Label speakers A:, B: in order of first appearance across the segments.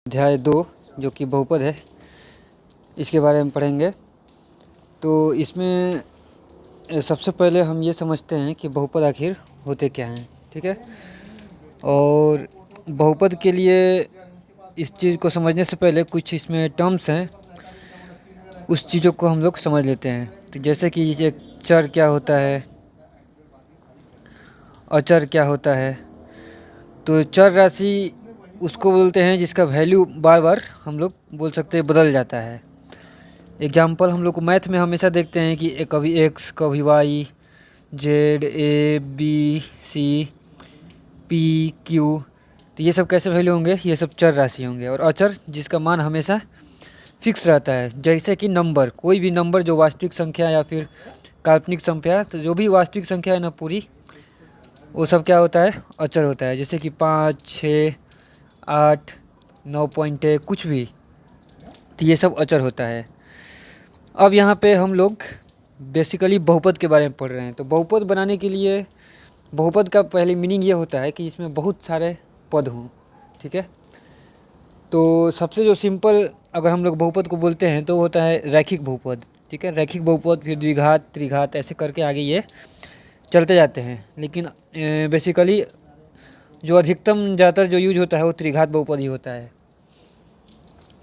A: अध्याय 2 जो कि बहुपद है, इसके बारे में पढ़ेंगे। तो इसमें सबसे पहले हम ये समझते हैं कि बहुपद आखिर होते क्या हैं, ठीक है। और बहुपद के लिए इस चीज़ को समझने से पहले कुछ इसमें टर्म्स हैं, उस चीज़ों को हम लोग समझ लेते हैं। तो जैसे कि एक चर क्या होता है, अचर क्या होता है। तो चर राशि उसको बोलते हैं जिसका वैल्यू बार बार हम लोग बोल सकते हैं बदल जाता है। एग्जाम्पल हम लोग को मैथ में हमेशा देखते हैं कि कभी एक्स, कभी वाई, जेड, ए, बी, सी, पी, क्यू। तो ये सब कैसे वैल्यू होंगे, ये सब चर राशि होंगे। और अचर जिसका मान हमेशा फिक्स रहता है, जैसे कि नंबर, कोई भी नंबर जो वास्तविक संख्या या फिर काल्पनिक संख्या, तो जो भी वास्तविक संख्या है ना पूरी, वो सब क्या होता है, अचर होता है। जैसे कि 5, 6, 8, 9.1 कुछ भी, तो ये सब अचर होता है। अब यहाँ पे हम लोग बेसिकली बहुपद के बारे में पढ़ रहे हैं। तो बहुपद बनाने के लिए बहुपद का पहले मीनिंग ये होता है कि इसमें बहुत सारे पद हों, ठीक है। तो सबसे जो सिंपल अगर हम लोग बहुपद को बोलते हैं तो होता है रैखिक बहुपद, ठीक है। रैखिक बहुपद, फिर द्विघात, त्रिघात, ऐसे करके आगे ये चलते जाते हैं। लेकिन बेसिकली जो अधिकतम ज़्यादातर जो यूज होता है वो त्रिघात बहुपद ही होता है।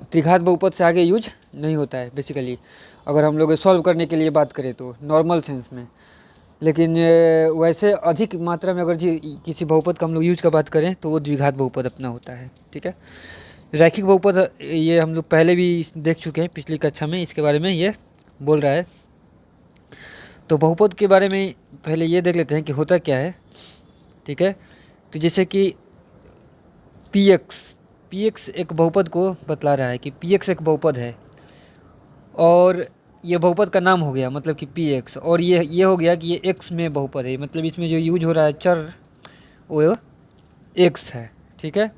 A: त्रिघात बहुपद से आगे यूज नहीं होता है बेसिकली, अगर हम लोग सॉल्व करने के लिए बात करें तो नॉर्मल सेंस में। लेकिन वैसे अधिक मात्रा में अगर किसी बहुपद का हम लोग यूज का बात करें तो वो द्विघात बहुपद अपना होता है, ठीक है। रैखिक बहुपद ये हम लोग पहले भी देख चुके हैं पिछली कक्षा में, इसके बारे में ये बोल रहा है। तो बहुपद के बारे में पहले ये देख लेते हैं कि होता क्या है, ठीक है। तो जैसे कि पी एक्स एक बहुपद को बतला रहा है कि पी एक्स एक बहुपद है, और ये बहुपद का नाम हो गया मतलब कि पी एक्स। और ये हो गया कि ये एक्स में बहुपद है, मतलब इसमें जो यूज हो रहा है चर वो एक्स है, ठीक है।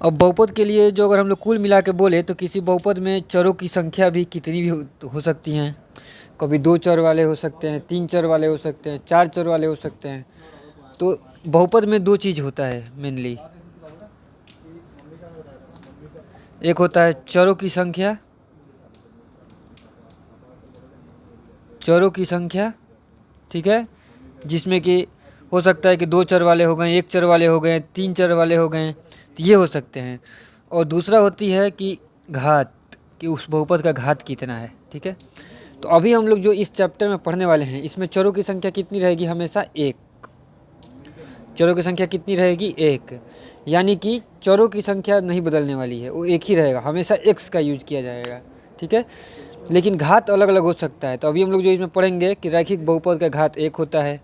A: अब बहुपद के लिए जो अगर हम लोग कुल मिला के बोले तो किसी बहुपद में चरों की संख्या भी कितनी भी हो सकती हैं। कभी 2 चर वाले हो सकते हैं, 3 चर वाले हो सकते हैं, 4 चर वाले हो सकते हैं। तो बहुपद में 2 चीज़ होता है मेनली, एक होता है चरों की संख्या, ठीक है, जिसमें कि हो सकता है कि 2 चर वाले हो गए, 1 चर वाले हो गए, 3 चर वाले हो गए, तो ये हो सकते हैं। और दूसरा होती है कि घात, कि उस बहुपद का घात कितना है, ठीक है। तो अभी हम लोग जो इस चैप्टर में पढ़ने वाले हैं, इसमें चरों की संख्या कितनी रहेगी, हमेशा 1। चरों की संख्या कितनी रहेगी, 1। यानी कि चरों की संख्या नहीं बदलने वाली है, वो एक ही रहेगा, हमेशा x का यूज किया जाएगा, ठीक है। लेकिन घात अलग अलग हो सकता है। तो अभी हम लोग जो इसमें पढ़ेंगे कि रैखिक बहुपद का घात 1 होता है,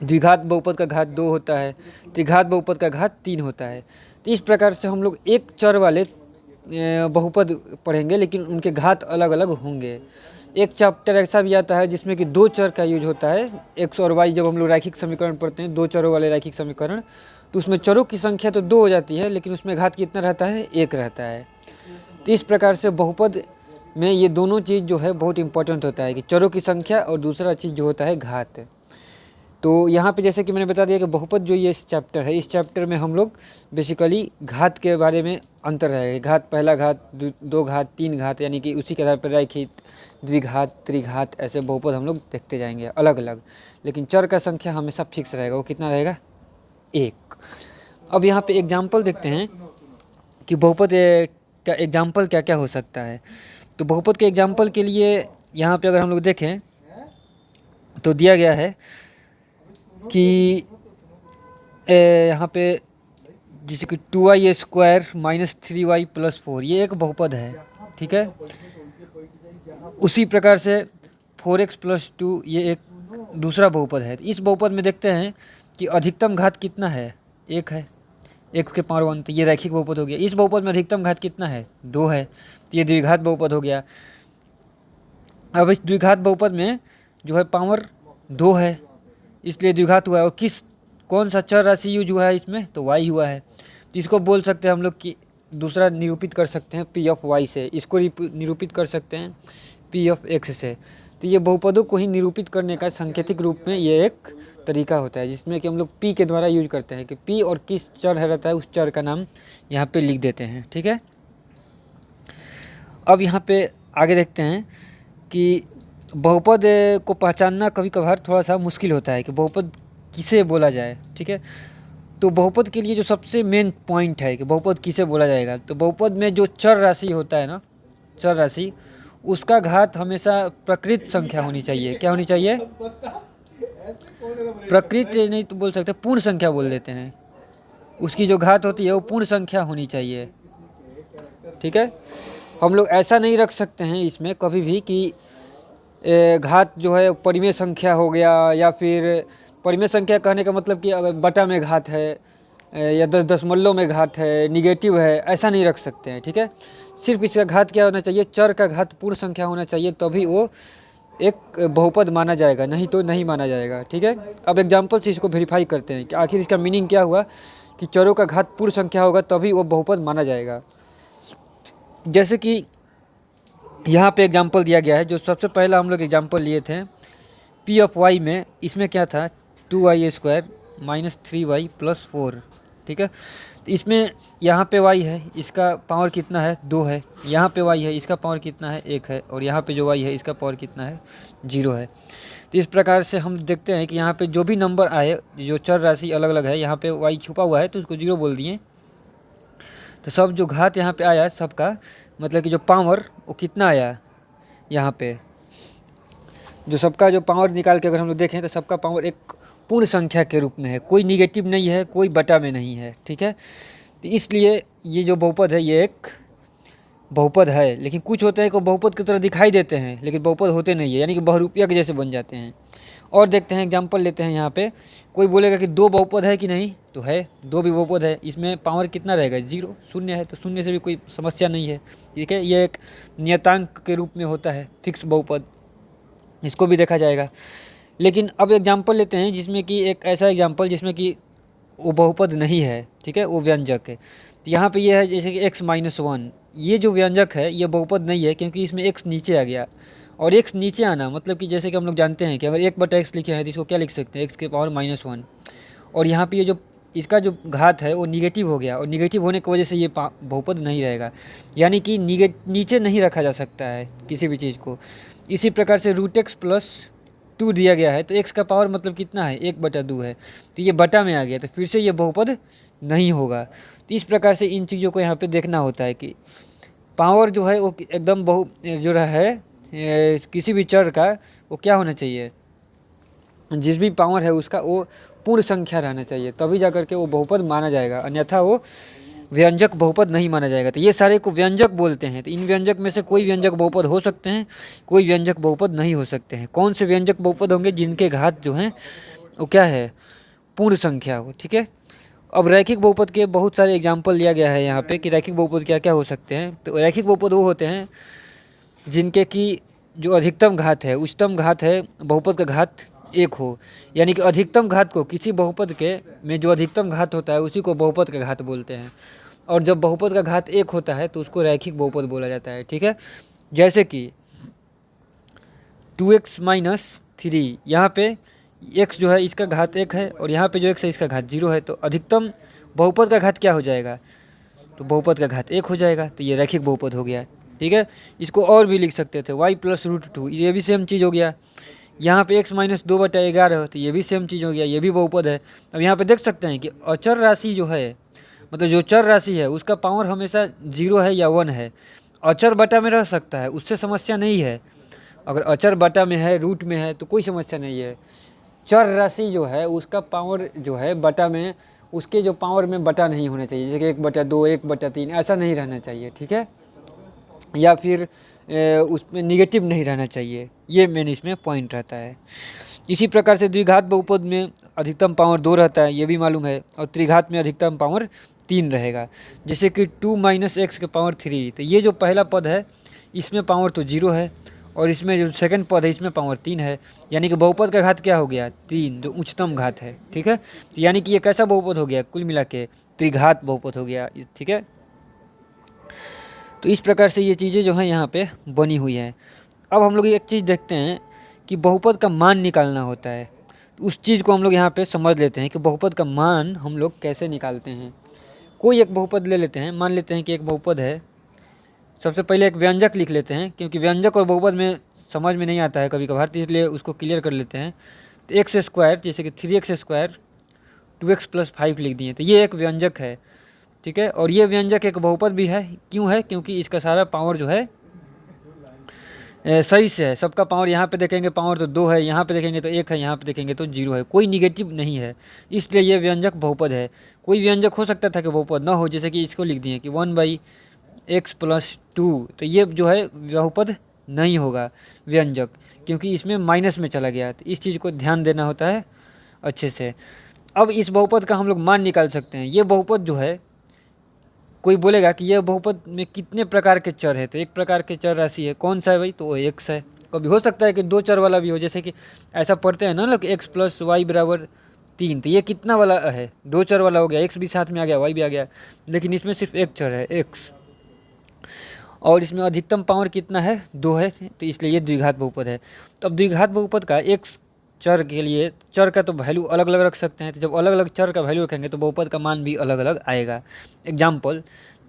A: द्विघात बहुपद का घात 2 होता है, त्रिघात बहुपद का घात 3 होता है। तो इस प्रकार से हम लोग एक चर वाले बहुपद पढ़ेंगे, लेकिन उनके घात अलग अलग होंगे। एक चैप्टर ऐसा भी आता है जिसमें कि 2 चर का यूज होता है, एक्स और वाई। जब हम लोग रैखिक समीकरण पढ़ते हैं, 2 चरों वाले रैखिक समीकरण, तो उसमें चरों की संख्या तो 2 हो जाती है, लेकिन उसमें घात कितना रहता है, 1 रहता है। तो इस प्रकार से बहुपद में ये दोनों चीज़ जो है बहुत इंपॉर्टेंट होता है, कि चरों की संख्या और दूसरा चीज़ जो होता है घात। तो यहाँ पे जैसे कि मैंने बता दिया कि बहुपद जो ये इस चैप्टर है, इस चैप्टर में हम लोग बेसिकली घात के बारे में अंतर रहेगा। घात, पहला घात, 2 घात, 3 घात, यानी कि उसी के आधार पर रैखिक, द्विघात, त्रिघात, ऐसे बहुपद हम लोग देखते जाएंगे अलग अलग। लेकिन चर का संख्या हमेशा फिक्स रहेगा, वो कितना रहेगा, 1। अब यहाँ पे एग्जाम्पल देखते हैं कि बहुपद का एग्जाम्पल क्या क्या हो सकता है। तो बहुपद के एग्जाम्पल के लिए यहाँ पे अगर हम लोग देखें तो दिया गया है कि यहाँ पे जैसे कि 2y² - 3y + 4, ये एक बहुपद है, ठीक है। उसी प्रकार से 4x + 2 ये एक दूसरा बहुपद है। इस बहुपद में देखते हैं कि अधिकतम घात कितना है, 1 है, x के पावर 1, तो ये रैखिक बहुपद हो गया। इस बहुपद में अधिकतम घात कितना है, 2 है, तो ये द्विघात बहुपद हो गया। अब इस द्विघात बहुपद में जो है पावर 2 है, इसलिए द्विघात हुआ है। और कौन सा चर राशि यूज हुआ है इसमें, तो y हुआ है। तो इसको बोल सकते हैं हम लोग कि दूसरा निरूपित कर सकते हैं p ऑफ y से, इसको निरूपित कर सकते हैं p ऑफ x से। तो ये बहुपदों को ही निरूपित करने का सांकेतिक रूप में ये एक तरीका होता है जिसमें कि हम लोग p के द्वारा यूज करते हैं कि p और किस चर है रहता है उस चर का नाम यहाँ पे लिख देते हैं। ठीक है, अब यहाँ पे आगे देखते हैं कि बहुपद को पहचानना कभी कभार थोड़ा सा मुश्किल होता है कि बहुपद किसे बोला जाए। ठीक है, तो बहुपद के लिए जो सबसे मेन पॉइंट है कि बहुपद किसे बोला जाएगा, तो बहुपद में जो चर राशि होता है ना, चर राशि, उसका घात हमेशा प्रकृत संख्या होनी चाहिए। क्या होनी चाहिए? प्रकृत नहीं तो बोल सकते, पूर्ण संख्या बोल देते हैं। उसकी जो घात होती है वो पूर्ण संख्या होनी चाहिए। ठीक है, हम लोग ऐसा नहीं रख सकते हैं इसमें कभी भी कि घात जो है परिमेय संख्या हो गया, या फिर परिमेय संख्या कहने का मतलब कि अगर बटा में घात है या दशमलव में घात है, निगेटिव है, ऐसा नहीं रख सकते हैं। ठीक है, सिर्फ इसका घात क्या होना चाहिए? चर का घात पूर्ण संख्या होना चाहिए, तभी वो एक बहुपद माना जाएगा, नहीं तो नहीं माना जाएगा। ठीक है, अब एग्जाम्पल से इसको वेरीफाई करते हैं कि आखिर इसका मीनिंग क्या हुआ कि चरों का घात पूर्ण संख्या होगा तभी वो बहुपद माना जाएगा। जैसे कि यहाँ पे एग्जाम्पल दिया गया है, जो सबसे पहला हम लोग एग्जाम्पल लिए थे p ऑफ y में, इसमें क्या था 2y² माइनस 3y प्लस 4। ठीक है, तो इसमें यहाँ पे y है, इसका पावर कितना है? 2 है। यहाँ पे y है, इसका पावर कितना है? 1 है। और यहाँ पे जो y है इसका पावर कितना है? 0 है। तो इस प्रकार से हम देखते हैं कि यहाँ पे जो भी नंबर आए, जो चर राशि अलग अलग है, यहाँ पे y छुपा हुआ है तो उसको 0 बोल दिए। तो सब जो घात यहाँ पे आया सबका मतलब कि जो पावर वो कितना आया, यहाँ पे जो सबका जो पावर निकाल के अगर हम लोग देखें तो सबका पावर एक पूर्ण संख्या के रूप में है, कोई निगेटिव नहीं है, कोई बटा में नहीं है। ठीक है, तो इसलिए ये जो बहुपद है ये एक बहुपद है। लेकिन कुछ होते हैं कि बहुपद की तरह दिखाई देते हैं लेकिन बहुपद होते नहीं है, यानी कि बहुरूपिया के जैसे बन जाते हैं। और देखते हैं, एग्जाम्पल लेते हैं। यहाँ पे कोई बोलेगा कि 2 बहुपद है कि नहीं, तो है, 2 भी बहुपद है। इसमें पावर कितना रहेगा? 0, शून्य है, तो शून्य से भी कोई समस्या नहीं है। ठीक है, ये एक नियतांक के रूप में होता है, फिक्स बहुपद, इसको भी देखा जाएगा। लेकिन अब एग्जाम्पल लेते हैं जिसमें कि एक ऐसा एग्जाम्पल जिसमें कि वो बहुपद नहीं है। ठीक है, वो व्यंजक है। तो यहाँ पे ये है जैसे कि x-1, ये जो व्यंजक है ये बहुपद नहीं है क्योंकि इसमें x नीचे आ गया। और x नीचे आना मतलब कि जैसे कि हम लोग जानते हैं कि अगर 1/x लिखे हैं तो इसको क्या लिख सकते हैं? x के पावर -1। और यहाँ पे ये जो इसका जो घात है वो निगेटिव हो गया, और निगेटिव होने की वजह से ये बहुपद नहीं रहेगा, यानी कि नीचे नहीं रखा जा सकता है किसी भी चीज़ को। इसी प्रकार से √x + 2 दिया गया है, तो x का पावर मतलब कितना है? 1/2 है, तो ये बटा में आ गया, तो फिर से ये बहुपद नहीं होगा। तो इस प्रकार से इन चीज़ों को यहाँ पे देखना होता है कि पावर जो है वो एकदम जो है किसी भी चर का वो क्या होना चाहिए, जिस भी पावर है उसका वो पूर्ण संख्या रहना चाहिए, तभी जा कर के वो बहुपद माना जाएगा, अन्यथा वो व्यंजक बहुपद नहीं माना जाएगा। तो ये सारे को व्यंजक बोलते हैं। तो इन व्यंजक में से कोई व्यंजक बहुपद हो सकते हैं, कोई व्यंजक बहुपद नहीं हो सकते हैं। कौन से व्यंजक बहुपद होंगे? जिनके घात जो हैं वो क्या है? पूर्ण संख्या हो। ठीक है, अब रैखिक बहुपद के बहुत सारे एग्जाम्पल लिया गया है यहाँ पे कि रैखिक बहुपद क्या क्या हो सकते हैं। तो रैखिक बहुपद वो होते हैं जिनके की जो अधिकतम घात है, उच्चतम घात है, बहुपद का घात 1 हो, यानी कि अधिकतम घात को किसी बहुपद के में जो अधिकतम घात होता है उसी को बहुपद का घात बोलते हैं। और जब बहुपद का घात 1 होता है तो उसको रैखिक बहुपद बोला जाता है। ठीक है, जैसे कि 2x - 3, यहाँ पे x जो है इसका घात 1 है और यहाँ पे जो x है इसका घात 0 है, तो अधिकतम बहुपद का घात क्या हो जाएगा? तो बहुपद का घात 1 हो जाएगा, तो ये रैखिक बहुपद हो गया। ठीक है, इसको और भी लिख सकते थे y + √2, ये भी सेम चीज़ हो गया। यहाँ पे x - 2/11, तो ये भी सेम चीज़ हो गया, ये भी बहुपद है। अब यहाँ पे देख सकते हैं कि अचर राशि जो है, मतलब जो चर राशि है उसका पावर हमेशा 0 है या 1 है। अचर बटा में रह सकता है, उससे समस्या नहीं है। अगर अचर बटा में है, रूट में है, तो कोई समस्या नहीं है। चर राशि जो है उसका पावर जो है बटा में, उसके जो पावर में बटा नहीं होना चाहिए, जैसे कि 1/2, 1/3 ऐसा नहीं रहना चाहिए। ठीक है, या फिर उसमें निगेटिव नहीं रहना चाहिए, ये मेन इसमें पॉइंट रहता है। इसी प्रकार से द्विघात बहुपद में अधिकतम पावर 2 रहता है, ये भी मालूम है, और त्रिघात में अधिकतम पावर 3 रहेगा। जैसे कि 2 - x के पावर 3, तो ये जो पहला पद है इसमें पावर तो 0 है, और इसमें जो सेकंड पद है इसमें पावर 3 है, यानी कि बहुपद का घात क्या हो गया? 3, जो उच्चतम घात है। ठीक है, तो यानी कि ये कैसा बहुपद हो गया? कुल मिला के त्रिघात बहुपद हो गया। ठीक है, तो इस प्रकार से ये चीज़ें जो हैं यहाँ पे बनी हुई हैं। अब हम लोग एक चीज़ देखते हैं कि बहुपद का मान निकालना होता है। उस चीज़ को हम लोग यहाँ पे समझ लेते हैं कि बहुपद का मान हम लोग कैसे निकालते हैं। कोई एक बहुपद ले लेते हैं, मान लेते हैं कि एक बहुपद है। सबसे पहले एक व्यंजक लिख लेते हैं, क्योंकि व्यंजक और बहुपद में समझ में नहीं आता है कभी कभार, तो इसलिए उसको क्लियर कर लेते हैं। तो एक्स स्क्वायर, जैसे कि 3x स्क्वायर 2x + 5 लिख दिए, तो ये एक व्यंजक है, ठीक है। और ये व्यंजक एक बहुपद भी है। क्यों है? क्योंकि इसका सारा पावर जो है सही से है। सबका पावर यहाँ पे देखेंगे पावर तो 2 है, यहाँ पे देखेंगे तो 1 है, यहाँ पे देखेंगे तो 0 है, कोई निगेटिव नहीं है, इसलिए ये व्यंजक बहुपद है। कोई व्यंजक हो सकता था कि बहुपद ना हो, जैसे कि इसको लिख दिए कि 1/x + 2, तो ये जो है बहुपद नहीं होगा व्यंजक, क्योंकि इसमें माइनस में चला गया। तो इस चीज़ को ध्यान देना होता है अच्छे से। अब इस बहुपद का हम लोग मान निकाल सकते हैं। ये बहुपद जो है, कोई बोलेगा कि यह बहुपद में कितने प्रकार के चर है, तो एक प्रकार के चर राशि है। कौन सा है भाई? तो वो x है। कभी हो सकता है कि 2 चर वाला भी हो, जैसे कि ऐसा पढ़ते हैं ना लोग, x + y = 3, तो ये कितना वाला है? 2 चर वाला हो गया, x भी साथ में आ गया, y भी आ गया, लेकिन इसमें सिर्फ एक चर है x, और इसमें अधिकतम पावर कितना है? 2 है, तो इसलिए ये द्विघात बहुपद है। तो अब द्विघात बहुपद का x चर के लिए, चर का तो वैल्यू अलग अलग रख सकते हैं, तो जब अलग अलग चर का वैल्यू रखेंगे तो बहुपद का मान भी अलग अलग आएगा। एग्जाम्पल,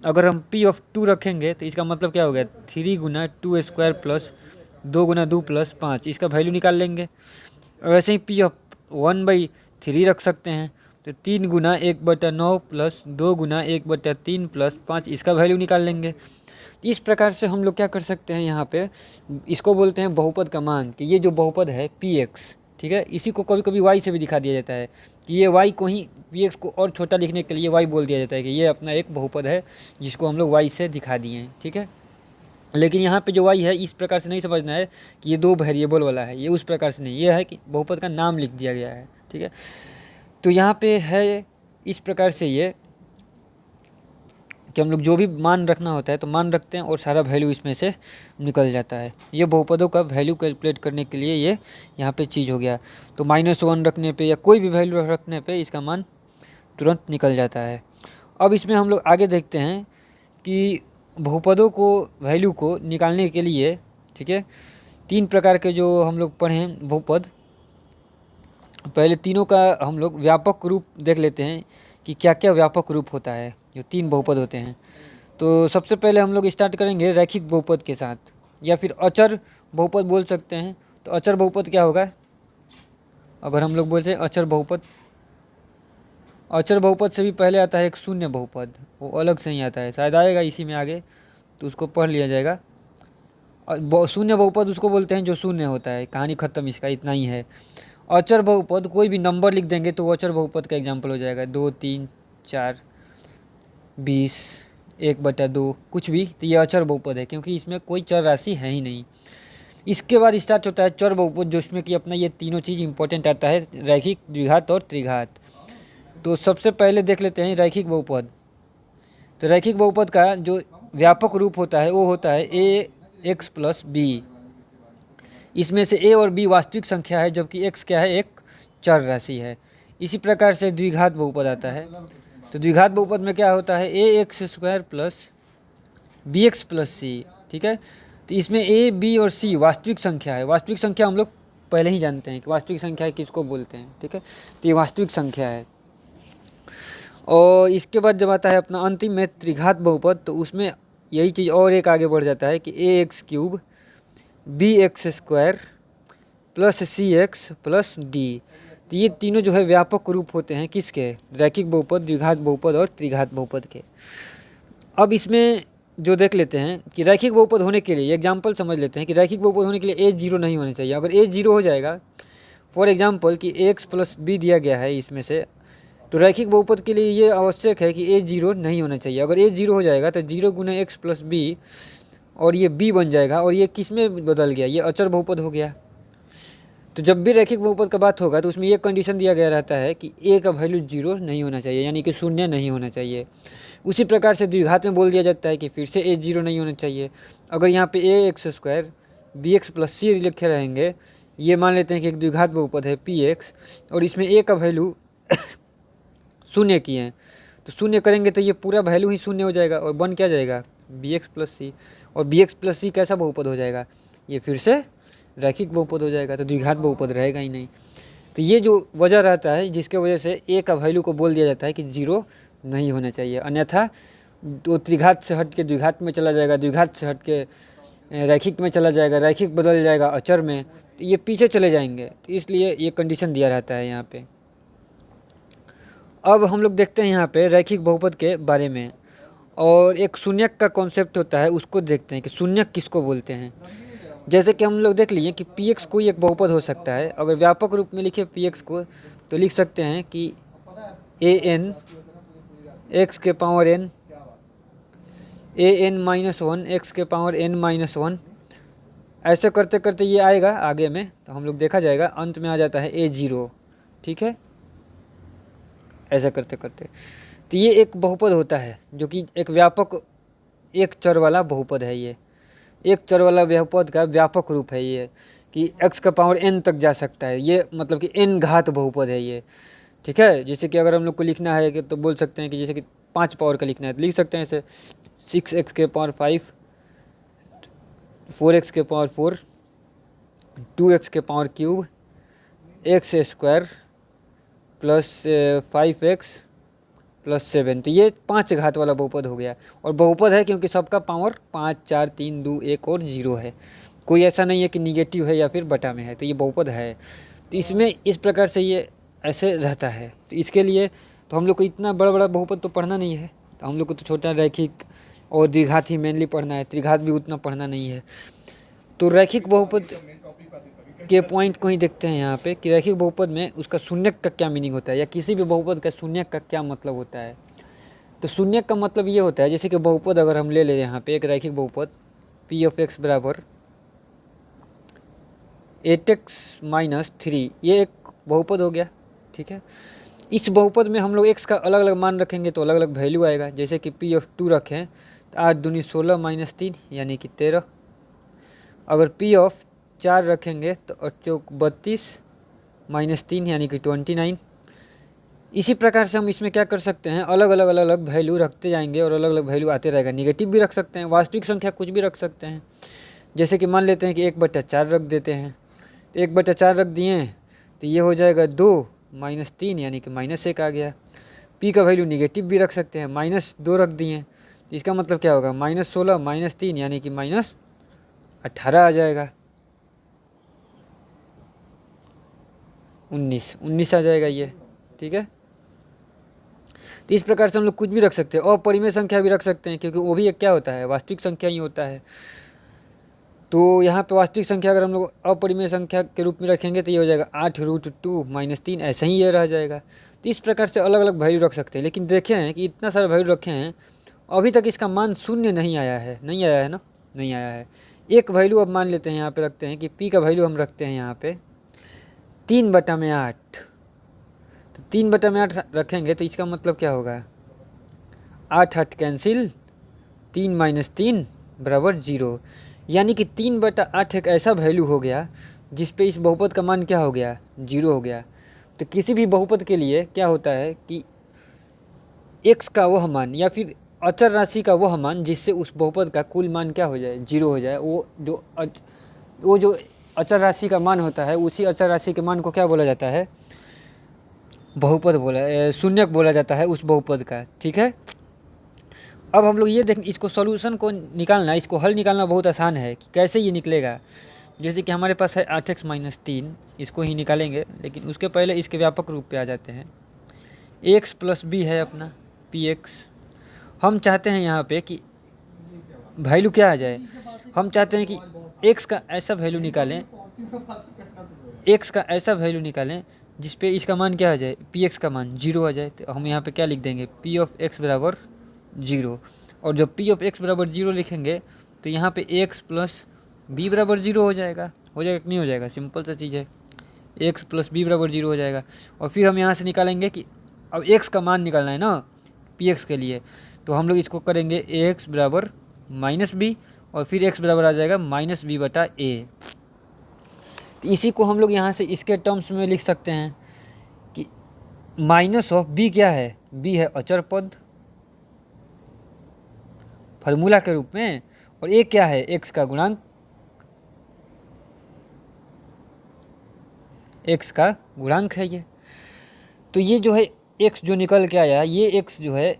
A: अगर हम p(2) रखेंगे तो इसका मतलब क्या हो गया? 3 × 2² + 2 × 2 + 5, इसका वैल्यू निकाल लेंगे। और वैसे ही p(1/3) रख सकते हैं, तो 3 × 1/9 + 2 × 1/3 + 5, इसका वैल्यू निकाल लेंगे। इस प्रकार से हम लोग क्या कर सकते हैं, यहाँ पे इसको बोलते हैं बहुपद का मान, कि ये जो बहुपद है px, ठीक है, इसी को कभी कभी y से भी दिखा दिया जाता है, कि ये y को ही px को और छोटा लिखने के लिए y बोल दिया जाता है, कि ये अपना एक बहुपद है जिसको हम लोग y से दिखा दिए हैं, ठीक है। लेकिन यहाँ पे जो y है, इस प्रकार से नहीं समझना है कि ये 2 वेरिएबल वाला है, ये उस प्रकार से नहीं, ये है कि बहुपद का नाम लिख दिया गया है, ठीक है। तो यहाँ पे है इस प्रकार से ये कि हम लोग जो भी मान रखना होता है तो मान रखते हैं और सारा वैल्यू इसमें से निकल जाता है। ये बहुपदों का वैल्यू कैलकुलेट करने के लिए ये यहाँ पे चीज़ हो गया। तो -1 रखने पे या कोई भी वैल्यू रखने पे इसका मान तुरंत निकल जाता है। अब इसमें हम लोग आगे देखते हैं कि बहुपदों को वैल्यू को निकालने के लिए, ठीक है, 3 प्रकार के जो हम लोग पढ़े हैं बहुपद, पहले तीनों का हम लोग व्यापक रूप देख लेते हैं कि क्या क्या व्यापक रूप होता है जो 3 बहुपद होते हैं। तो सबसे पहले हम लोग स्टार्ट करेंगे रैखिक बहुपद के साथ, या फिर अचर बहुपद बोल सकते हैं। तो अचर बहुपद क्या होगा? अगर हम लोग बोलते हैं अचर बहुपद, अचर बहुपद से भी पहले आता है एक शून्य बहुपद, वो अलग से ही आता है, शायद आएगा इसी में आगे, तो उसको पढ़ लिया जाएगा। और शून्य बहुपद उसको बोलते हैं जो शून्य होता है, कहानी खत्म, इसका इतना ही है। अचर बहुपद कोई भी नंबर लिख देंगे तो वो अचर बहुपद का एग्जाम्पल हो जाएगा, 2, 3, 4, 20, 1/2, कुछ भी, तो ये अचर बहुपद है, क्योंकि इसमें कोई चर राशि है ही नहीं। इसके बाद स्टार्ट होता है चर बहुपद, जिसमें कि अपना ये तीनों चीज़ इंपॉर्टेंट आता है, रैखिक, द्विघात और त्रिघात। तो सबसे पहले देख लेते हैं रैखिक बहुपद। तो रैखिक बहुपद का जो व्यापक रूप होता है वो होता है ax + b। इसमें से a और b वास्तविक संख्या है, जबकि x क्या है? एक चर राशि है। इसी प्रकार से द्विघात बहुपद आता है। तो द्विघात बहुपद में क्या होता है? ax² + bx + c, ठीक है। तो इसमें a, b और c वास्तविक संख्या है। वास्तविक संख्या हम लोग पहले ही जानते हैं कि वास्तविक संख्या किसको बोलते हैं, ठीक है। तो ये वास्तविक संख्या है। और इसके बाद जब आता है अपना अंतिम में त्रिघात बहुपद, तो उसमें यही चीज़ और एक आगे बढ़ जाता है कि ax³ bx² + cx + d। तो ये तीनों जो है व्यापक रूप होते हैं किसके? रैखिक बहुपद, द्विघात बहुपद और त्रिघात बहुपद के। अब इसमें जो देख लेते हैं कि रैखिक बहुपद होने के लिए एग्जाम्पल समझ लेते हैं कि रैखिक बहुपद होने के लिए a 0 नहीं होना चाहिए। अगर a 0 हो जाएगा, फॉर एग्जाम्पल कि ax + b दिया गया है इसमें से, तो रैखिक बहुपद के लिए ये आवश्यक है कि a 0 नहीं होना चाहिए। अगर a 0 हो जाएगा तो 0 × x + b, और ये b बन जाएगा, और ये किस में बदल गया? ये अचर बहुपद हो गया। तो जब भी रैखिक बहुपद का बात होगा तो उसमें ये कंडीशन दिया गया रहता है कि a का वैल्यू 0 नहीं होना चाहिए, यानी कि शून्य नहीं होना चाहिए। उसी प्रकार से द्विघात में बोल दिया जाता है कि फिर से a 0 नहीं होना चाहिए। अगर यहाँ पे ax² bx + c लिखे रहेंगे, ये मान लेते हैं कि एक द्विघात बहुपद है px, और इसमें a का वैल्यू शून्य किए हैं, तो शून्य करेंगे तो ये पूरा वैल्यू ही शून्य हो जाएगा, और बन क्या जाएगा? bx + c। और bx + c कैसा बहुपद हो जाएगा? ये फिर से रैखिक बहुपद हो जाएगा, तो द्विघात बहुपद रहेगा ही नहीं। तो ये जो वजह रहता है जिसके वजह से ए का वैल्यू को बोल दिया जाता है कि 0 नहीं होना चाहिए, अन्यथा तो त्रिघात से हट के द्विघात में चला जाएगा, द्विघात से हट के रैखिक में चला जाएगा, रैखिक बदल जाएगा अचर में, तो ये पीछे चले जाएंगे। तो इसलिए ये कंडीशन दिया रहता है यहाँ पे। अब हम लोग देखते हैं यहाँ पे रैखिक बहुपद के बारे में, और एक शून्यक का कॉन्सेप्ट होता है, उसको देखते हैं कि शून्यक किसको बोलते हैं। जैसे कि हम लोग देख लिए कि पी एक्स कोई एक बहुपद हो सकता है। अगर व्यापक रूप में लिखे पी एक्स को तो लिख सकते हैं कि ए एन एक्स के power N, A N minus one x के पावर एन माइनस वन, ऐसे करते करते ये आएगा आगे में, तो हम लोग देखा जाएगा अंत में आ जाता है ए जीरो। ठीक है, ऐसा करते करते तो ये एक बहुपद होता है जो कि एक व्यापक एक चर वाला बहुपद है। ये एक चर वाला बहुपद का व्यापक रूप है ये, कि x का पावर n तक जा सकता है, ये मतलब कि n घात बहुपद है ये। ठीक है, जैसे कि अगर हम लोग को लिखना है कि तो बोल सकते हैं कि जैसे कि 5 पावर का लिखना है तो लिख सकते हैं ऐसे 6x के पावर 5, 4x के पावर 4, 2x के power cube, x square plus 5x plus 7। तो ये 5 घात वाला बहुपद हो गया, और बहुपद है क्योंकि सबका पावर 5, 4, 3, 2, 1 और 0 है। कोई ऐसा नहीं है कि निगेटिव है या फिर बटा में है, तो ये बहुपद है। तो इसमें इस प्रकार से ये ऐसे रहता है। तो इसके लिए तो हम लोग को इतना बड़ा बड़ा बहुपद तो पढ़ना नहीं है, तो हम लोग को तो छोटा रैखिक और द्विघात ही मेनली पढ़ना है, त्रिघात भी उतना पढ़ना नहीं है। तो रैखिक बहुपद के पॉइंट को ही देखते हैं यहाँ पे कि रैखिक बहुपद में उसका शून्यक का क्या मीनिंग होता है, या किसी भी बहुपद का शून्यक का क्या मतलब होता है। तो शून्यक का मतलब ये होता है, जैसे कि बहुपद अगर हम ले लें यहाँ पे एक रैखिक बहुपद पी ऑफ एक्स बराबर 8x-3, ये एक बहुपद हो गया। ठीक है, इस बहुपद में हम लोग x का अलग अलग मान रखेंगे तो अलग अलग वैल्यू आएगा। जैसे कि पी ऑफ 2 रखें तो 8 दूनी 16 माइनस 3 यानी कि 13। अगर पी ऑफ 4 रखेंगे तो 32 माइनस 3 यानी कि 29। इसी प्रकार से हम इसमें क्या कर सकते हैं, अलग अलग वैल्यू रखते जाएंगे और अलग अलग वैल्यू आते रहेगा। निगेटिव भी रख सकते हैं, वास्तविक संख्या कुछ भी रख सकते हैं। जैसे कि मान लेते हैं कि 1/4 रख देते हैं, तो 1/4 रख दिए तो ये हो जाएगा 2 माइनस 3 यानी कि -1 आ गया। पी का वैल्यू निगेटिव भी रख सकते हैं, -2 रख दिए तो इसका मतलब क्या होगा, -16 माइनस 3 यानी कि -18 आ जाएगा, 19 आ जाएगा ये। ठीक है, तो इस प्रकार से हम लोग कुछ भी रख सकते हैं। अपरिमेय संख्या भी रख सकते हैं क्योंकि वो भी एक क्या होता है, वास्तविक संख्या ही होता है। तो यहाँ पे वास्तविक संख्या अगर हम लोग अपरिमेय संख्या के रूप में रखेंगे तो ये हो जाएगा 8√2 माइनस 3, ऐसे ही ये रह जाएगा। तो इस प्रकार से अलग अलग वैल्यू रख सकते हैं। लेकिन देखे हैं कि इतना सारा वैल्यू रखे हैं, अभी तक इसका मान शून्य नहीं आया है, नहीं आया है ना, नहीं आया है। एक वैल्यू अब मान लेते हैं, यहाँ पे रखते हैं कि पी का वैल्यू हम रखते हैं यहाँ पे 3/8। तो 3/8 रखेंगे तो इसका मतलब क्या होगा, 8 8 कैंसिल, 3 माइनस 3 बराबर 0, यानी कि 3/8 एक ऐसा वैल्यू हो गया जिस पे इस बहुपद का मान क्या हो गया, 0 हो गया। तो किसी भी बहुपद के लिए क्या होता है कि x का वह मान या फिर अचर राशि का वह मान जिससे उस बहुपद का कुल मान क्या हो जाए, 0 हो जाए, वो जो अचर राशि का मान होता है, उसी अचर राशि के मान को क्या बोला जाता है, बहुपद शून्यक बोला जाता है उस बहुपद का। ठीक है, अब हम लोग ये देख, इसको सॉल्यूशन को निकालना, इसको हल निकालना बहुत आसान है कि कैसे ये निकलेगा। जैसे कि हमारे पास है 8x-3, इसको ही निकालेंगे, लेकिन उसके पहले इसके व्यापक रूप पे आ जाते हैं। x प्लस बी है अपना px। हम चाहते हैं यहाँ पे कि वैल्यू क्या आ जाए, हम चाहते हैं कि x का ऐसा वैल्यू निकालें, x का ऐसा वैल्यू निकालें जिस पे इसका मान क्या आ जाए, px का मान 0 आ जाए। तो हम यहाँ पे क्या लिख देंगे, p ऑफ x बराबर 0। और जब p ऑफ x बराबर 0 लिखेंगे तो यहाँ पे x प्लस b बराबर 0 हो जाएगा कि नहीं हो जाएगा, सिंपल सा चीज़ है, x प्लस b बराबर 0 हो जाएगा। और फिर हम यहाँ से निकालेंगे कि अब x का मान निकालना है ना px के लिए, तो हम लोग इसको करेंगे x बराबर -b और फिर x बराबर आ जाएगा -b/a। तो इसी को हम लोग यहाँ से इसके टर्म्स में लिख सकते हैं कि माइनस ऑफ b क्या है, b है अचर पद फार्मूला के रूप में, और a क्या है, x का गुणांक, एक्स का गुणांक है ये। तो ये जो है एक्स जो निकल के आया, ये एक्स जो है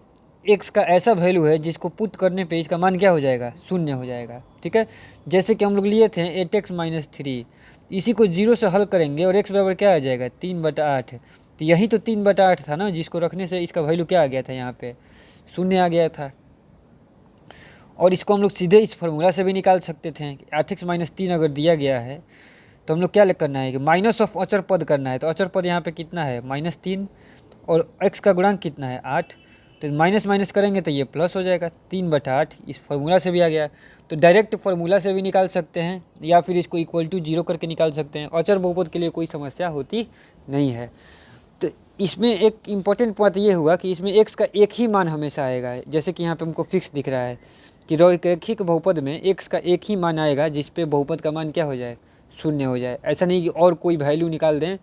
A: एक्स का ऐसा वैल्यू है जिसको पुट करने पे इसका मान क्या हो जाएगा, शून्य हो जाएगा। ठीक है, जैसे कि हम लोग लिए थे 8x-3, इसी को 0 से हल करेंगे और x बराबर क्या आ जाएगा, 3/8। तो यही तो 3/8 था ना, जिसको रखने से इसका वैल्यू क्या आ गया था, यहाँ पे शून्य आ गया था। और इसको हम लोग सीधे इस फार्मूला से भी निकाल सकते थे। 8x-3 अगर दिया गया है तो हम लोग क्या करना है कि माइनस ऑफ अचर पद करना है। तो अचर पद यहाँ पे कितना है, -3, और x का गुणांक कितना है, 8। तो माइनस माइनस करेंगे तो ये प्लस हो जाएगा, 3/8 इस फार्मूला से भी आ गया। तो डायरेक्ट फार्मूला से भी निकाल सकते हैं या फिर इसको इक्वल टू 0 करके निकाल सकते हैं। अचर बहुपद के लिए कोई समस्या होती नहीं है। तो इसमें एक इम्पॉर्टेंट पॉइंट ये हुआ कि इसमें x का एक ही मान हमेशा आएगा, जैसे कि यहाँ पे हमको फिक्स दिख रहा है कि रैखिक बहुपद में x का एक ही मान आएगा जिस पे बहुपद का मान क्या हो जाए, शून्य हो जाए। ऐसा नहीं कि और कोई वैल्यू निकाल दें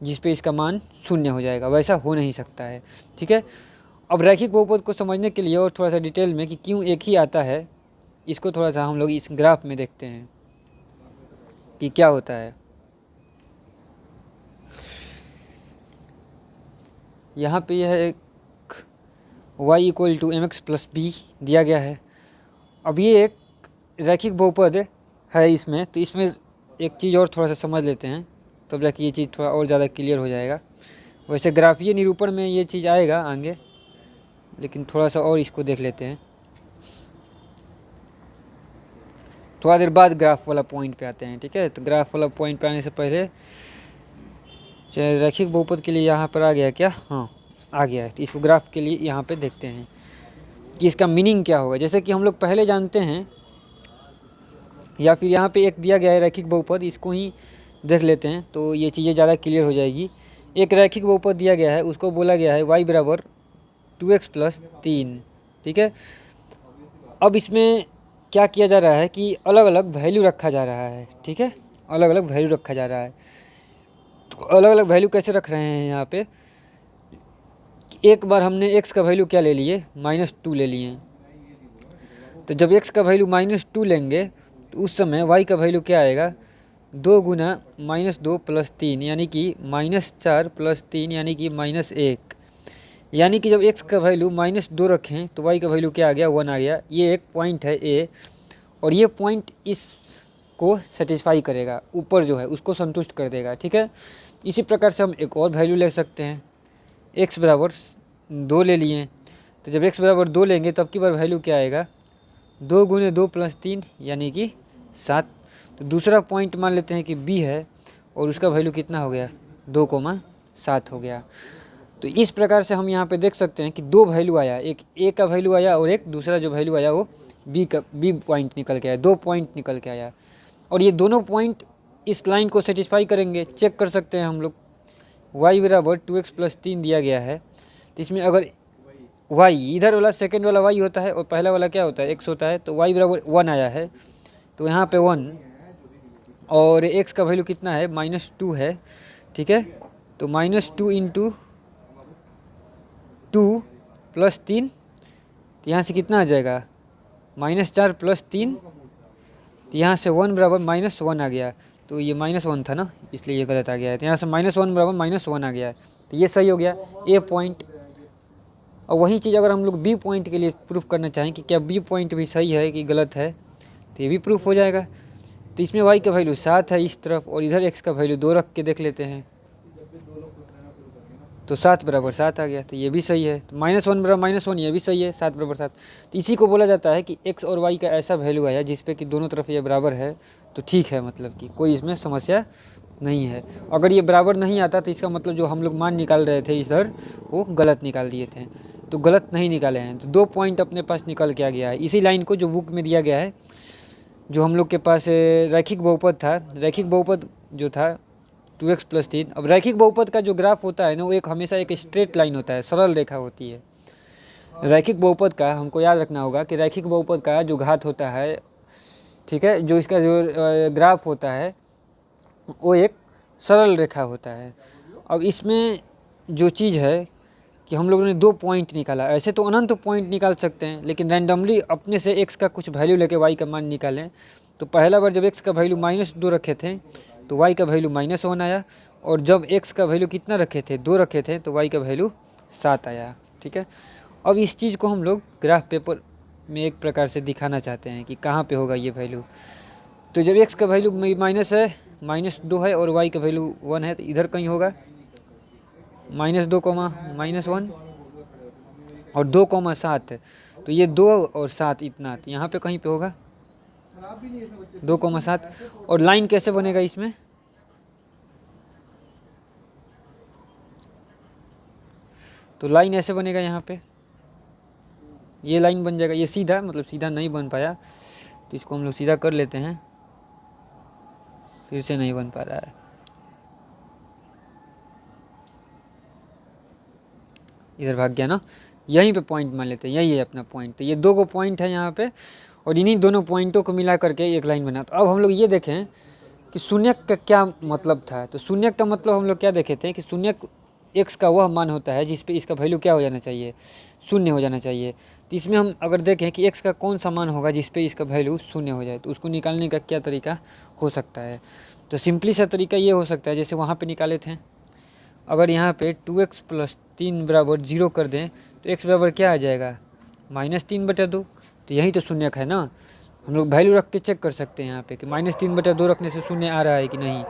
A: जिस पे इसका मान शून्य हो जाएगा, वैसा हो नहीं सकता है। ठीक है, अब रैखिक बहुपद को समझने के लिए और थोड़ा सा डिटेल में कि क्यों एक ही आता है, इसको थोड़ा सा हम लोग इस ग्राफ में देखते हैं कि क्या होता है। यहाँ पे यह एक y = mx + b दिया गया है। अब ये एक रैखिक बहुपद है इसमें, तो इसमें एक चीज़ और थोड़ा सा समझ लेते हैं, तब जाके ये चीज़ थोड़ा और ज़्यादा क्लियर हो जाएगा। वैसे ग्राफीय निरूपण में ये चीज़ आएगा आगे, लेकिन थोड़ा सा और इसको देख लेते हैं। थोड़ा देर बाद ग्राफ वाला पॉइंट पे आते हैं। ठीक है, तो ग्राफ वाला पॉइंट पे आने से पहले रैखिक बहुपद के लिए यहाँ पर आ गया क्या, हाँ आ गया है। तो इसको ग्राफ के लिए यहाँ पे देखते हैं कि इसका मीनिंग क्या होगा। जैसे कि हम लोग पहले जानते हैं, या फिर यहाँ पे एक दिया गया है रैखिक बहुपद, इसको ही देख लेते हैं तो ये चीज़ें ज़्यादा क्लियर हो जाएगी। एक रैखिक बहुपद दिया गया है, उसको बोला गया है y = 2x + 3। ठीक है, अब इसमें क्या किया जा रहा है कि अलग अलग वैल्यू रखा जा रहा है। ठीक है, अलग अलग वैल्यू रखा जा रहा है। तो अलग अलग वैल्यू कैसे रख रहे हैं यहाँ पे, एक बार हमने x का वैल्यू क्या ले लिए, -2 ले लिए। तो जब x का वैल्यू -2 लेंगे तो उस समय y का वैल्यू क्या आएगा, 2 गुना -2 + 3 यानी कि -4 + 3 यानी कि -1। यानी कि जब x का वैल्यू -2 रखें तो y का वैल्यू क्या आ गया, 1 आ गया। ये एक पॉइंट है a, और ये पॉइंट इसको सेटिस्फाई करेगा, ऊपर जो है उसको संतुष्ट कर देगा। ठीक है, इसी प्रकार से हम एक और वैल्यू ले सकते हैं, x = 2 ले लिए। तो जब x = 2 लेंगे तब की बार वैल्यू क्या आएगा, 2 गुने 2 + 3 यानी कि 7। तो दूसरा पॉइंट मान लेते हैं कि b है, और उसका वैल्यू कितना हो गया, 2,7 हो गया। तो इस प्रकार से हम यहाँ पे देख सकते हैं कि दो वैल्यू आया, एक a का वैल्यू आया और एक दूसरा जो वैल्यू आया वो b पॉइंट निकल के आया, 2 पॉइंट निकल के आया। और ये दोनों पॉइंट इस लाइन को सेटिस्फाई करेंगे। चेक कर सकते हैं हम लोग, y = 2x + 3 दिया गया है, तो इसमें अगर y इधर वाला सेकेंड वाला y होता है और पहला वाला क्या होता है, x होता है, तो y = 1 आया है, तो यहाँ पे 1, और x का वैल्यू कितना है, -2 है। ठीक है, तो -2 × 2 + 3, तो यहाँ से कितना आ जाएगा, -4 + 3, तो यहाँ से 1 = -1 आ गया। तो ये -1 था ना, इसलिए ये गलत आ गया है। तो यहाँ से -1 = -1 आ गया है, तो ये सही हो गया a पॉइंट। और वही चीज़ अगर हम लोग b पॉइंट के लिए प्रूफ करना चाहें कि क्या b पॉइंट भी सही है कि गलत है, तो ये भी प्रूफ हो जाएगा। तो इसमें y का वैल्यू 7 है इस तरफ, और इधर x का वैल्यू 2 रख के देख लेते हैं, तो 7 = 7 आ गया, तो ये भी सही है। तो -1 = -1, ये भी सही है, 7 = 7। तो इसी को बोला जाता है कि x और y का ऐसा वैल्यू आया जिस पे कि दोनों तरफ ये बराबर है, तो ठीक है, मतलब कि कोई इसमें समस्या नहीं है। अगर ये बराबर नहीं आता तो इसका मतलब जो हम लोग मान निकाल रहे थे इधर, वो गलत निकाल दिए थे। तो गलत नहीं निकाले हैं, तो 2 पॉइंट अपने पास निकल के आ गया है। इसी लाइन को जो बुक में दिया गया है, जो हम लोग के पास रैखिक बहुपद था, रैखिक बहुपद जो था 2x + 3। अब रैखिक बहुपद का जो ग्राफ होता है ना, वो एक हमेशा एक स्ट्रेट लाइन होता है, सरल रेखा होती है। रैखिक बहुपद का हमको याद रखना होगा कि रैखिक बहुपद का जो घात होता है, ठीक है, जो इसका जो ग्राफ होता है वो एक सरल रेखा होता है। अब इसमें जो चीज़ है कि हम लोगों ने 2 पॉइंट निकाला, ऐसे तो अनंत पॉइंट निकाल सकते हैं, लेकिन रैंडमली अपने से x का कुछ वैल्यू लेके y का मान निकालें। तो पहला बार जब x का वैल्यू -2 रखे थे तो y का वैल्यू -1 आया, और जब x का वैल्यू कितना रखे थे, 2 रखे थे, तो y का वैल्यू 7 आया। ठीक है, अब इस चीज़ को हम लोग ग्राफ पेपर में एक प्रकार से दिखाना चाहते हैं कि कहाँ पे होगा ये वैल्यू। तो जब x का वैल्यू माइनस है, -2 है, और y का वैल्यू 1 है, तो इधर कहीं होगा -2, -1 और 2, 7 है, तो ये 2 और 7 इतना, तो यहाँ पे कहीं पे होगा 2, 7। और लाइन कैसे बनेगा इसमें, तो लाइन ऐसे बनेगा, यहाँ पे ये लाइन बन जाएगा, ये सीधा, मतलब सीधा नहीं बन पाया, तो इसको हम लोग सीधा कर लेते हैं, फिर से नहीं बन पा रहा है, इधर भाग गया ना। यहीं पे पॉइंट मान लेते हैं, यही है अपना पॉइंट। तो ये 2 पॉइंट है यहाँ पे, और इन्हीं दोनों पॉइंटों को मिला करके एक लाइन बना। तो अब हम लोग ये देखें कि शून्यक का क्या मतलब था। तो शून्यक का मतलब हम लोग क्या देखे थे कि शून्यक x का वह मान होता है जिस पे इसका वैल्यू क्या हो जाना चाहिए, शून्य हो जाना चाहिए। तो इसमें हम अगर देखें कि x का कौन सा मान होगा जिस पे इसका वैल्यू शून्य हो जाए, तो उसको निकालने का क्या तरीका हो सकता है। तो सिंपली सा तरीका ये हो सकता है, जैसे वहाँ पे निकाले थे, अगर यहाँ पे 2x + 3 = 0 कर दें, तो x बराबर क्या आ जाएगा, -3/2। तो यही तो शून्यक है ना। हम लोग वैल्यू रख के चेक कर सकते हैं यहाँ पे कि -3/2 रखने से शून्य आ रहा है कि नहीं।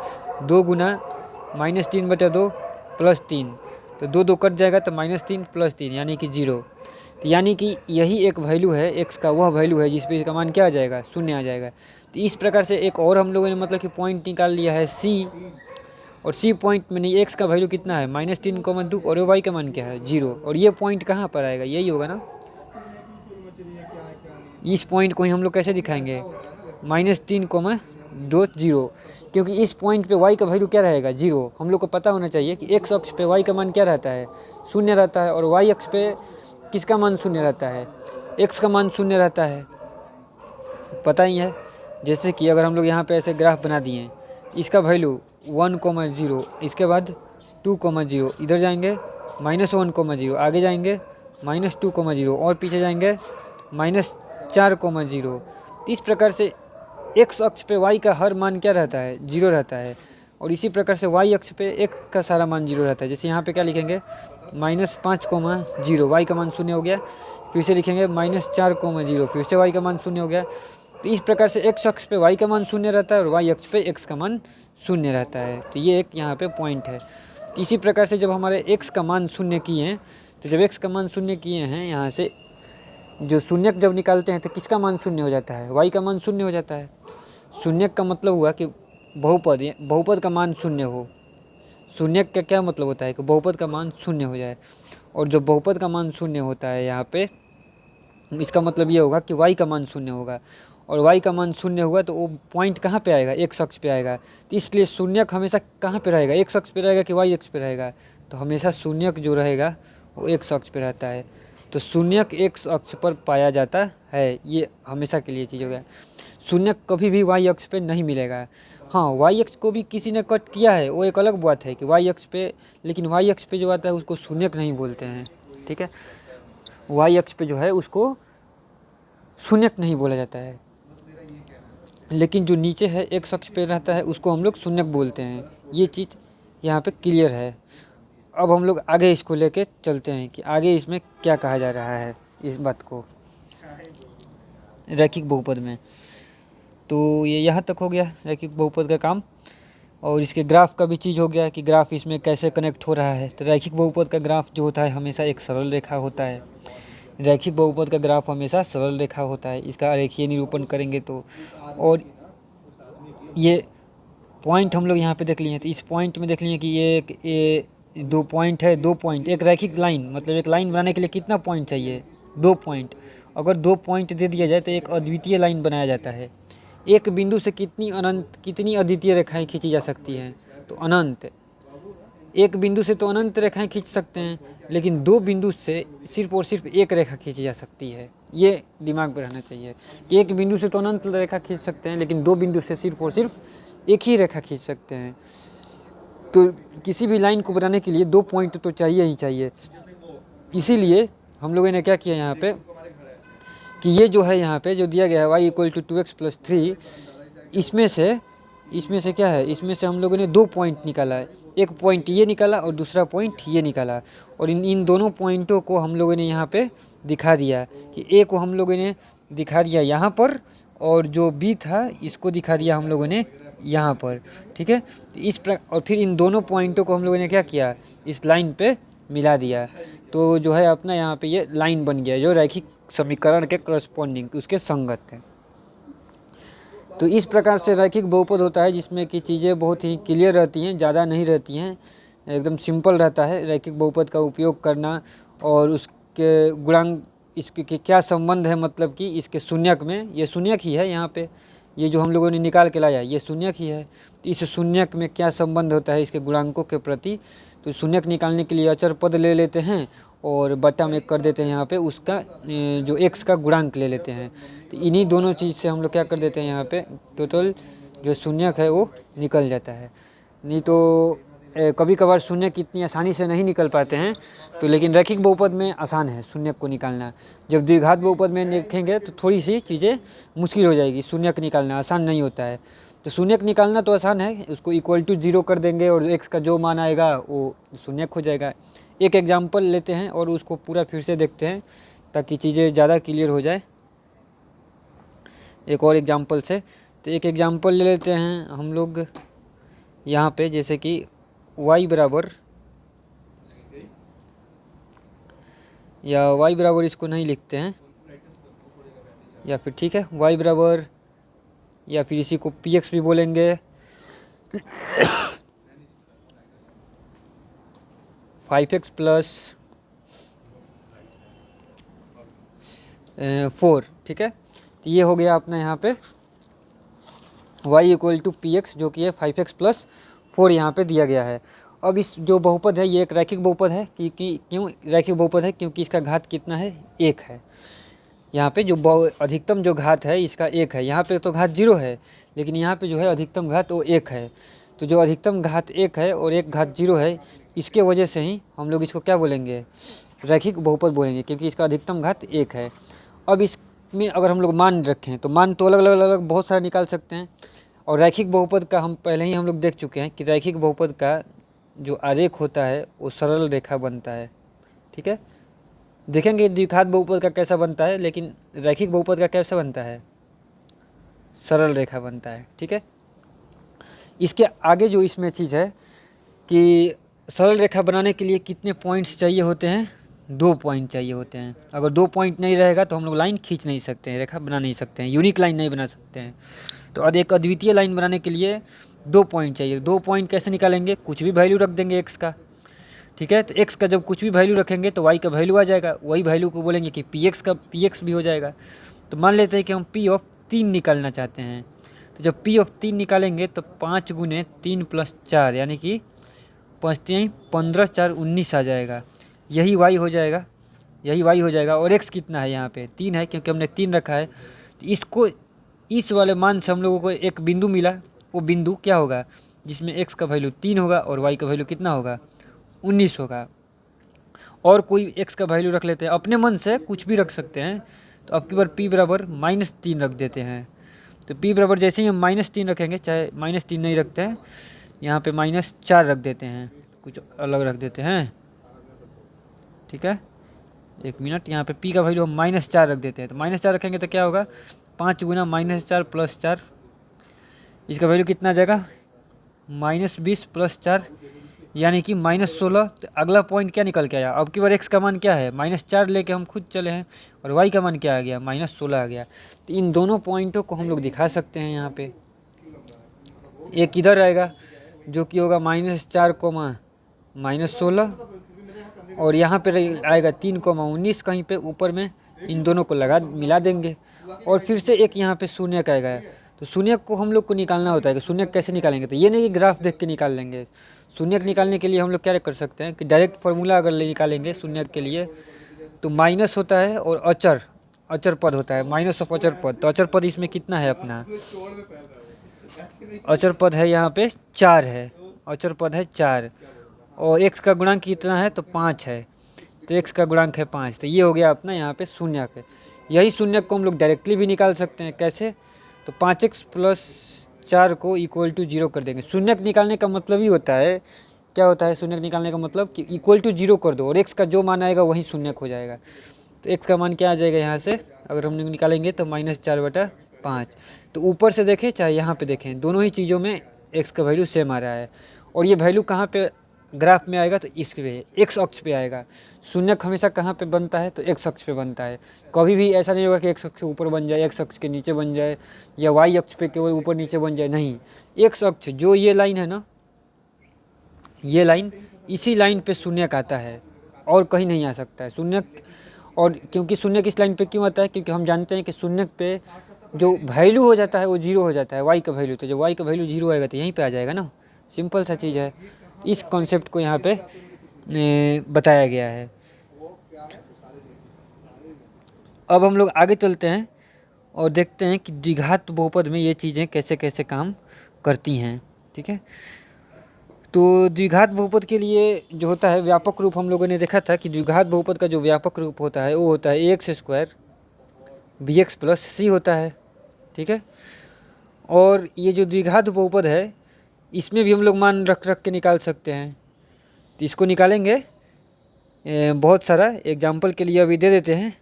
A: 2 गुना -3/2 + 3, तो 2 कट जाएगा, तो -3 + 3 यानी कि 0। तो यानी कि यही एक वैल्यू है, x का वह वैल्यू है जिस पे इसका मान क्या आ जाएगा, शून्य आ जाएगा। तो इस प्रकार से एक और हम लोगों ने मतलब कि पॉइंट निकाल लिया है C, और C पॉइंट में नहीं, x का वैल्यू कितना है -3,2, और y का मान क्या है 0, और ये पॉइंट कहाँ पर आएगा, यही होगा ना। इस पॉइंट को ही हम लोग कैसे दिखाएंगे, -3,2 0, क्योंकि इस पॉइंट पे y का वैल्यू क्या रहेगा 0। हम लोग को पता होना चाहिए कि x अक्ष पे y का मान क्या रहता है, शून्य रहता है, और y अक्ष पे किसका मान शून्य रहता है, x का मान शून्य रहता है, पता ही है। जैसे कि अगर हम लोग यहाँ पे ऐसे ग्राफ बना दिए, इसका वैल्यू 1,0, इसके बाद 2,0, इधर जाएंगे -1,0, आगे जाएंगे -2,0, और पीछे जाएंगे -4,0। तो इस प्रकार से x अक्ष पे y का हर मान क्या रहता है, 0 रहता है, और इसी प्रकार से y अक्ष पे x का सारा मान 0 रहता है। जैसे यहाँ पे क्या लिखेंगे, -5,0, y का मान शून्य हो गया, फिर से लिखेंगे -4,0, फिर से y का मान शून्य हो गया। तो इस प्रकार से x अक्ष पे y का मान शून्य रहता है, और y अक्ष पे x का मान शून्य रहता है। तो ये एक यहाँ पे पॉइंट है। इसी प्रकार से जब हमारे x का मान शून्य किए हैं, तो जब x का मान शून्य किए हैं, यहाँ से जो शून्यक जब निकालते हैं तो किसका मान शून्य हो जाता है, y का मान शून्य हो जाता है। शून्यक का मतलब हुआ कि बहुपद का मान शून्य हो। शून्यक का क्या मतलब होता है कि बहुपद का मान शून्य हो जाए, और जब बहुपद का मान शून्य होता है यहाँ पे, इसका मतलब ये होगा कि y का मान शून्य होगा, और y का मान शून्य होगा तो वो पॉइंट कहाँ पे आएगा, x अक्ष पे आएगा। तो इसलिए शून्यक हमेशा कहाँ पे रहेगा, x अक्ष पे रहेगा कि y अक्ष पे रहेगा, तो हमेशा शून्यक जो रहेगा वो x अक्ष पे रहता है। तो शून्यक x अक्ष पर पाया जाता है, ये हमेशा के लिए चीज़ हो गया। शून्यक कभी भी y अक्ष पे नहीं मिलेगा। हाँ, y अक्ष को भी किसी ने कट किया है, वो एक अलग बात है कि y अक्ष पे, लेकिन y अक्ष पे जो आता है उसको शून्यक नहीं बोलते हैं। ठीक है, y अक्ष पे जो है उसको शून्यक नहीं बोला जाता है, लेकिन जो नीचे है x अक्ष पे रहता है उसको हम लोग शून्यक बोलते हैं। ये चीज़ यहाँ पे क्लियर है। अब हम लोग आगे इसको लेके चलते हैं कि आगे इसमें क्या कहा जा रहा है इस बात को रैखिक बहुपद में। तो ये यहाँ तक हो गया रैखिक बहुपद का काम, और इसके ग्राफ का भी चीज़ हो गया कि ग्राफ इसमें कैसे कनेक्ट हो रहा है। तो रैखिक बहुपद का ग्राफ जो होता है हमेशा एक सरल रेखा होता है। रैखिक बहुपद का ग्राफ हमेशा सरल रेखा होता है, इसका रेखीय निरूपण करेंगे तो। और ये पॉइंट हम लोग यहाँ पे देख लिए, तो इस पॉइंट में देख लिए कि ये 2 पॉइंट है, 2 पॉइंट, एक रैखिक लाइन, मतलब एक लाइन बनाने के लिए कितना पॉइंट चाहिए, 2 पॉइंट। अगर 2 पॉइंट दे दिया जाए तो एक अद्वितीय लाइन बनाया जाता है। एक बिंदु से कितनी अद्वितीय रेखाएं खींची जा सकती हैं, तो अनंत। एक बिंदु से तो अनंत रेखाएं खींच सकते हैं, लेकिन 2 बिंदु से सिर्फ और सिर्फ एक रेखा खींची जा सकती है। ये दिमाग में रहना चाहिए कि एक बिंदु से तो अनंत रेखा खींच सकते हैं, लेकिन 2 बिंदु से सिर्फ और सिर्फ एक ही रेखा खींच सकते हैं। तो किसी भी लाइन को बनाने के लिए 2 पॉइंट तो चाहिए ही चाहिए। इसीलिए हम लोगों ने क्या किया यहाँ पे कि ये जो है यहाँ पे जो दिया गया है y = 2x + 3, इसमें से इसमें से क्या है, इसमें से हम लोगों ने 2 पॉइंट निकाला है, एक पॉइंट ये निकाला और दूसरा पॉइंट ये निकाला, और इन दोनों पॉइंटों को हम लोगों ने यहाँ पे दिखा दिया कि ए को हम लोगों ने दिखा दिया यहाँ पर, और जो बी था इसको दिखा दिया हम लोगों ने यहाँ पर। ठीक है, और फिर इन दोनों पॉइंटों को हम लोगों ने क्या किया, इस लाइन पे मिला दिया, तो जो है अपना यहाँ पे ये लाइन बन गया जो रैखिक समीकरण के करस्पॉन्डिंग उसके संगत है। तो इस प्रकार से रैखिक बहुपद होता है जिसमें कि चीज़ें बहुत ही क्लियर रहती हैं, ज़्यादा नहीं रहती हैं, एकदम सिंपल रहता है रैखिक बहुपद का उपयोग करना। और उसके गुणांक, इसके क्या संबंध है, मतलब कि इसके शून्यक में, ये शून्यक ही है यहाँ पे, ये जो हम लोगों ने निकाल के लाया ये शून्यक ही है। इस शून्यक में क्या संबंध होता है इसके गुणांकों के प्रति, तो शून्यक निकालने के लिए अचर पद ले लेते हैं और बटा में कर देते हैं यहाँ पे उसका जो x का गुणांक ले लेते हैं। तो इन्हीं दोनों चीज़ से हम लोग क्या कर देते हैं यहाँ पे टोटल जो शून्यक है वो निकल जाता है। नहीं तो कभी कभार शून्यक इतनी आसानी से नहीं निकल पाते हैं, तो लेकिन रैखिक बहुपद में आसान है शून्यक को निकालना। जब द्विघात बहुपद में देखेंगे तो थोड़ी सी चीज़ें मुश्किल हो जाएगी, शून्यक निकालना आसान नहीं होता है। तो शून्यक निकालना तो आसान है, उसको इक्वल टू 0 कर देंगे और x का जो मान आएगा वो शून्यक हो जाएगा। एक एग्जाम्पल लेते हैं और उसको पूरा फिर से देखते हैं ताकि चीज़ें ज़्यादा क्लियर हो जाए एक और एग्जाम्पल से। तो एक एग्जाम्पल ले लेते हैं हम लोग यहाँ पे, जैसे कि y बराबर, या y बराबर इसको नहीं लिखते हैं, या फिर ठीक है y बराबर, या फिर इसी को px भी बोलेंगे 5x प्लस 4। ठीक है, तो ये हो गया अपना यहाँ पे y equal to P X जो कि है 5x प्लस 4 यहाँ पे दिया गया है। अब इस जो बहुपद है ये एक रैखिक बहुपद है कि क्यों रैखिक बहुपद है, क्योंकि इसका घात कितना है, 1 है। यहाँ पे जो अधिकतम जो घात है इसका 1 है, यहाँ पे तो घात 0 है लेकिन यहाँ पे जो है अधिकतम घात वो 1 है। तो जो अधिकतम घात 1 है और एक घात 0 है, इसके वजह से ही हम लोग इसको क्या बोलेंगे, रैखिक बहुपद बोलेंगे, क्योंकि इसका अधिकतम घात 1 है। अब इसमें अगर हम लोग मान रखें तो मान तो अलग अलग बहुत सारे निकाल सकते हैं, और रैखिक बहुपद का हम पहले ही हम लोग देख चुके हैं कि रैखिक बहुपद का जो आरेख होता है वो सरल रेखा बनता है। ठीक है, देखेंगे द्विघात बहुपद का कैसा बनता है, लेकिन रैखिक बहुपद का कैसा बनता है, सरल रेखा बनता है। ठीक है, इसके आगे जो इसमें चीज़ है कि सरल रेखा बनाने के लिए कितने पॉइंट्स चाहिए होते हैं, 2 पॉइंट चाहिए होते हैं। अगर 2 पॉइंट नहीं रहेगा तो हम लोग लाइन खींच नहीं सकते हैं, रेखा बना नहीं सकते हैं, यूनिक लाइन नहीं बना सकते हैं। तो एक अद्वितीय लाइन बनाने के लिए 2 पॉइंट चाहिए। 2 पॉइंट कैसे निकालेंगे, कुछ भी वैल्यू रख देंगे x का। ठीक है, तो x का जब कुछ भी वैल्यू रखेंगे तो y का वैल्यू आ जाएगा, वही वैल्यू को बोलेंगे कि px का px भी हो जाएगा। तो मान लेते हैं कि हम p ऑफ 3 निकालना चाहते हैं, तो जब p ऑफ 3 निकालेंगे तो 5 गुने 3 प्लस 4 यानी कि 5 3 15 4 19 आ जाएगा, यही y हो जाएगा, यही y हो जाएगा। और x कितना है, यहाँ पे 3 है क्योंकि हमने 3 रखा है। तो इसको इस वाले मान से हम लोगों को एक बिंदु मिला, वो बिंदु क्या होगा जिसमें x का वैल्यू 3 होगा और y का वैल्यू कितना होगा, 19 होगा। और कोई x का वैल्यू रख लेते हैं, अपने मन से कुछ भी रख सकते हैं। तो अब की बार p बराबर -3 रख देते हैं। तो p बराबर जैसे ही हम -3 रखेंगे, चाहे -3 नहीं रखते हैं, यहाँ पे -4 रख देते हैं, कुछ अलग रख देते हैं। ठीक है, 1 मिनट, यहाँ पे p का वैल्यू हम -4 रख देते हैं। तो -4 रखेंगे तो क्या होगा, 5 गुना -4 प्लस 4, इसका वैल्यू कितना आ जाएगा, -20 प्लस 4 यानी कि -16। तो अगला पॉइंट क्या निकल के आया, अब की बार x का मान क्या है, -4 लेके हम खुद चले हैं, और y का मान क्या आ गया, -16 आ गया। तो इन दोनों पॉइंटों को हम लोग दिखा सकते हैं यहाँ पे। एक इधर आएगा जो कि होगा -4, -16, और यहाँ पे आएगा 3, 19 कहीं पे ऊपर में, इन दोनों को मिला देंगे। और फिर से एक यहाँ पे शून्यक आएगा। तो शून्यक को हम लोग को निकालना होता है कि शून्यक कैसे निकालेंगे, तो ये नहीं कि ग्राफ देख के निकाल लेंगे। शून्यक निकालने के लिए हम लोग क्या कर सकते हैं कि डायरेक्ट फार्मूला अगर निकालेंगे शून्यक के लिए, तो माइनस होता है और अचर पद होता है, माइनस ऑफ अचर पद। तो अचर पद इसमें कितना है, अपना अचर पद है यहाँ पे 4 है, अचर पद है 4, और x का गुणांक कितना है, तो 5 है। तो x का गुणांक है 5। तो ये हो गया अपना यहाँ पे शून्यक है। यही शून्यक को हम लोग डायरेक्टली भी निकाल सकते हैं, कैसे, तो 5x प्लस 4 को इक्वल टू 0 कर देंगे। शून्यक निकालने का मतलब ही होता है, क्या होता है शून्यक निकालने का मतलब कि इक्वल टू 0 कर दो और x का जो मान आएगा वही शून्यक हो जाएगा। तो x का मान क्या आ जाएगा यहाँ से, अगर हम निकालेंगे तो -4/5। तो ऊपर से देखें चाहे यहाँ पे देखें, दोनों ही चीज़ों में x का वैल्यू सेम आ रहा है। और ये वैल्यू कहाँ पे ग्राफ में आएगा, तो इस पे x अक्ष पे आएगा। शून्यक हमेशा कहाँ पे बनता है, तो x अक्ष पे बनता है। कभी भी ऐसा नहीं होगा कि x अक्ष ऊपर बन जाए, x अक्ष के नीचे बन जाए, या y अक्ष पे केवल ऊपर नीचे बन जाए, नहीं। x अक्ष जो ये लाइन है ना, ये लाइन, इसी लाइन पे शून्यक आता है और कहीं नहीं आ सकता है शून्यक। और क्योंकि शून्यक इस लाइन पे क्यों आता है, क्योंकि हम जानते हैं कि शून्यक पे जो वैल्यू हो जाता है वो 0 हो जाता है, y का वैल्यू। तो जब y का वैल्यू 0 आएगा तो यहीं पे आ जाएगा ना, सिंपल सा चीज़ है। इस कॉन्सेप्ट को यहाँ पे बताया गया है। अब हम लोग आगे चलते हैं और देखते हैं कि द्विघात बहुपद में ये चीज़ें कैसे कैसे काम करती हैं, ठीक है। तो द्विघात बहुपद के लिए जो होता है व्यापक रूप, हम लोगों ने देखा था कि द्विघात बहुपद का जो व्यापक रूप होता है वो होता है ax² bx + c होता है, ठीक है। और ये जो द्विघात बहुपद है इसमें भी हम लोग मान रख रख के निकाल सकते हैं। तो इसको निकालेंगे बहुत सारा एग्जाम्पल के लिए अभी दे देते हैं।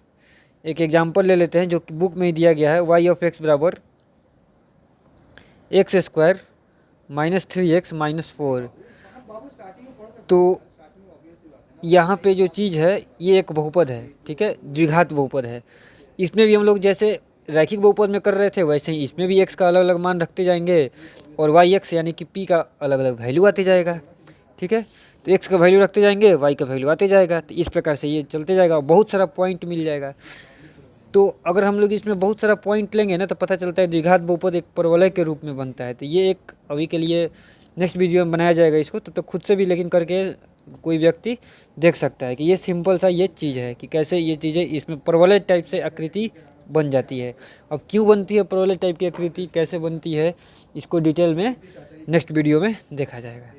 A: एक एग्जाम्पल ले लेते हैं जो कि बुक में ही दिया गया है, y(x) = x² - 3x - 4। तो यहाँ पे जो चीज़ है ये एक बहुपद है, ठीक है, द्विघात बहुपद है। इसमें भी हम लोग जैसे रैखिक बहुपद में कर रहे थे वैसे ही इसमें भी x का अलग अलग मान रखते जाएंगे और yx यानी कि p का अलग अलग वैल्यू आते जाएगा, ठीक है। तो x का वैल्यू रखते जाएंगे, y का वैल्यू आते जाएगा। तो इस प्रकार से ये चलते जाएगा, बहुत सारा पॉइंट मिल जाएगा। तो अगर हम लोग इसमें बहुत सारा पॉइंट लेंगे ना तो पता चलता है द्विघात बहुपद एक परवलय के रूप में बनता है। तो ये एक अभी के लिए नेक्स्ट वीडियो में बनाया जाएगा इसको, तो खुद से भी लेकिन करके कोई व्यक्ति देख सकता है कि ये सिंपल सा ये चीज़ है कि कैसे ये चीज़ें इसमें परवलय टाइप से आकृति बन जाती है। अब क्यों बनती है परवलय टाइप की आकृति, कैसे बनती है, इसको डिटेल में नेक्स्ट वीडियो में देखा जाएगा।